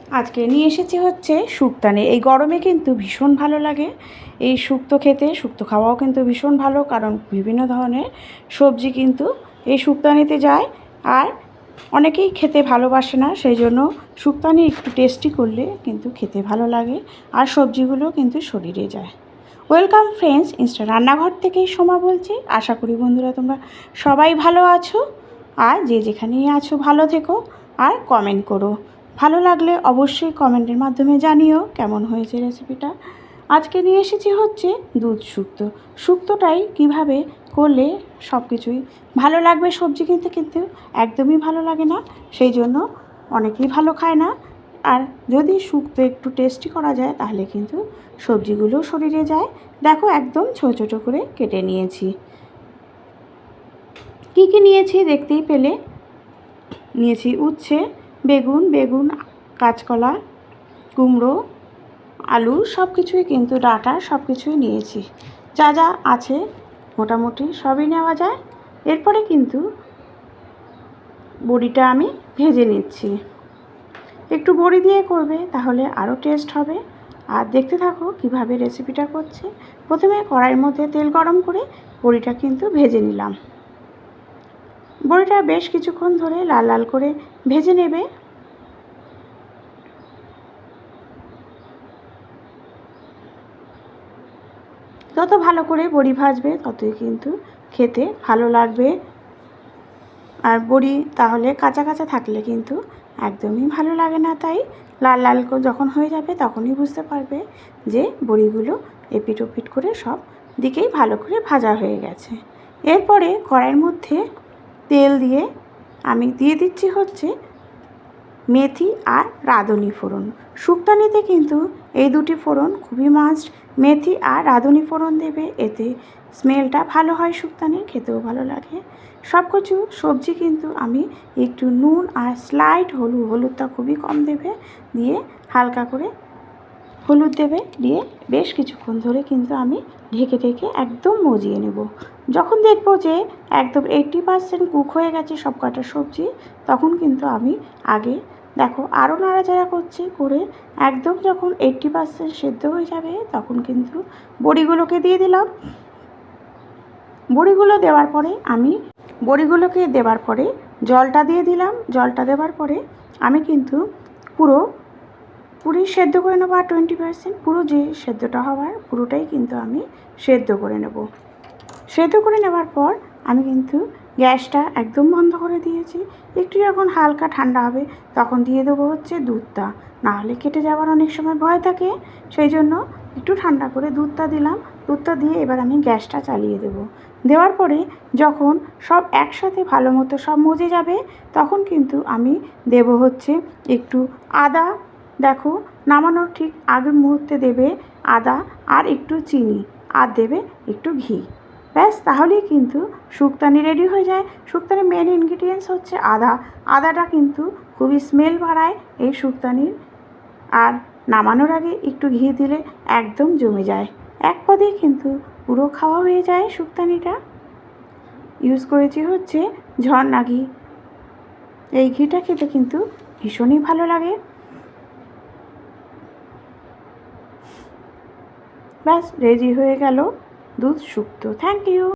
আজকে নিয়ে এসেছি হচ্ছে শুক্তানি। এই গরমে কিন্তু ভীষণ ভালো লাগে এই শুক্তো খেতে। শুক্তো খাওয়াও কিন্তু ভীষণ ভালো, কারণ বিভিন্ন ধরনের সবজি কিন্তু এই শুক্তানিতে যায়। আর অনেকেই খেতে ভালোবাসে না, সেই জন্য শুক্তানি একটু টেস্টি করলে কিন্তু খেতে ভালো লাগে, আর সবজিগুলো কিন্তু শরীরে যায়। ওয়েলকাম ফ্রেন্ডস, ইনস্টা রান্নাঘর থেকেই সোমা বলছি। আশা করি বন্ধুরা তোমরা সবাই ভালো আছো, আর যে যেখানেই আছো ভালো থেকো, আর কমেন্ট করো। ভালো লাগলে অবশ্যই কমেন্টের মাধ্যমে জানিও কেমন হয়েছে রেসিপিটা। আজকে নিয়ে এসেছি হচ্ছে দুধ শুক্তো। শুক্তোটাই কিভাবে করলে সব কিছুই ভালো লাগবে, সবজি কিনতে কিন্তু একদমই ভালো লাগে না, সেই জন্য অনেকেই ভালো খায় না। আর যদি শুক্তো একটু টেস্টি করা যায় তাহলে কিন্তু সবজিগুলো শরীরে যায়। দেখো একদম ছোটো ছোটো করে কেটে নিয়েছি। কী কী নিয়েছি দেখতেই পেলে। নিয়েছি উচ্ছে, বেগুন, কাঁচকলা, কুমড়ো, আলু, সব কিছুই কিন্তু ডাঁটা সব কিছুই নিয়েছি। যা যা আছে মোটামুটি সবই নেওয়া যায়। এরপরে কিন্তু বড়িটা আমি ভেজে নিচ্ছি। একটু বড়ি দিয়ে করবে তাহলে আরও টেস্ট হবে। আর দেখতে থাকো কিভাবে রেসিপিটা করছি। প্রথমে কড়াইয়ের মধ্যে তেল গরম করে বড়িটা কিন্তু ভেজে নিলাম। বড়িটা বেশ কিছুক্ষণ ধরে লাল লাল করে ভেজে নেবে। যত ভালো করে বড়ি ভাজবে ততই কিন্তু খেতে ভালো লাগবে। আর বড়ি তাহলে কাঁচা কাঁচা থাকলে কিন্তু একদমই ভালো লাগে না। তাই লাল লাল যখন হয়ে যাবে তখনই বুঝতে পারবে যে বড়িগুলো এপিট ওপিট করে সব দিকেই ভালো করে ভাজা হয়ে গেছে। এরপরে কড়াইয়ের মধ্যে তেল দিয়ে আমি দিয়ে দিচ্ছি হচ্ছে মেথি আর রাঁধুনি ফোড়ন। শুক্তানিতে কিন্তু এই দুটি ফোড়ন খুবই মাস্ট। মেথি আর রাঁধুনি ফোড়ন দেবে, এতে স্মেলটা ভালো হয়, শুক্তানির খেতেও ভালো লাগে। সব কিছু সবজি কিন্তু আমি একটু নুন আর স্লাইট হলুদটা খুবই কম দেবে, দিয়ে হালকা করে হলুদ দেবে, দিয়ে বেশ কিছুক্ষণ ধরে কিন্তু আমি ঢেকে ঢেকে একদম মজিয়ে নেব। যখন দেখব যে একদম 80% কুক হয়ে গেছে সব কটা সবজি, তখন কিন্তু আমি আগে দেখো আরও নাড়াচাড়া করছি, করে একদম যখন 80% সেদ্ধ হয়ে যাবে তখন কিন্তু বড়িগুলোকে দিয়ে দিলাম। বড়িগুলোকে দেওয়ার পরে জলটা দিয়ে দিলাম। জলটা দেওয়ার পরে আমি কিন্তু পুরো সেদ্ধ করে নেবো। আর 20% পুরো যে সেদ্ধটা হওয়ার পুরোটাই কিন্তু আমি সেদ্ধ করে নেব। সেদ্ধ করে নেওয়ার পর আমি কিন্তু গ্যাসটা একদম বন্ধ করে দিয়েছি। একটু যখন হালকা ঠান্ডা হবে তখন দিয়ে দেবো হচ্ছে দুধটা, নাহলে কেটে যাওয়ার অনেক সময় ভয় থাকে, সেই জন্য একটু ঠান্ডা করে দুধটা দিলাম। দুধটা দিয়ে এবার আমি গ্যাসটা চালিয়ে দেবো। দেওয়ার পরে যখন সব একসাথে ভালো মতো সব মজে যাবে তখন কিন্তু আমি দেবো হচ্ছে একটু আদা। দেখো নামানোর ঠিক আগের মুহূর্তে দেবে আদা, আর একটু চিনি, আর দেবে একটু ঘি। ব্যাস, তাহলেই কিন্তু শুক্তানি রেডি হয়ে যায়। শুক্তানির মেন ইনগ্রিডিয়েন্টস হচ্ছে আদা। আদাটা কিন্তু খুবই স্মেল বাড়ায় এই শুক্তানির। আর নামানোর আগে একটু ঘি দিলে একদম জমে যায়। এক পদেই কিন্তু পুরো খাওয়া হয়ে যায় শুক্তানিটা। ইউজ করেছি হচ্ছে ঝর্ণা ঘি। এই ঘিটা খেতে কিন্তু ভীষণই ভালো লাগে। ব্যাস রেডি হয়ে গেল দুধ শুক্তো। Thank you.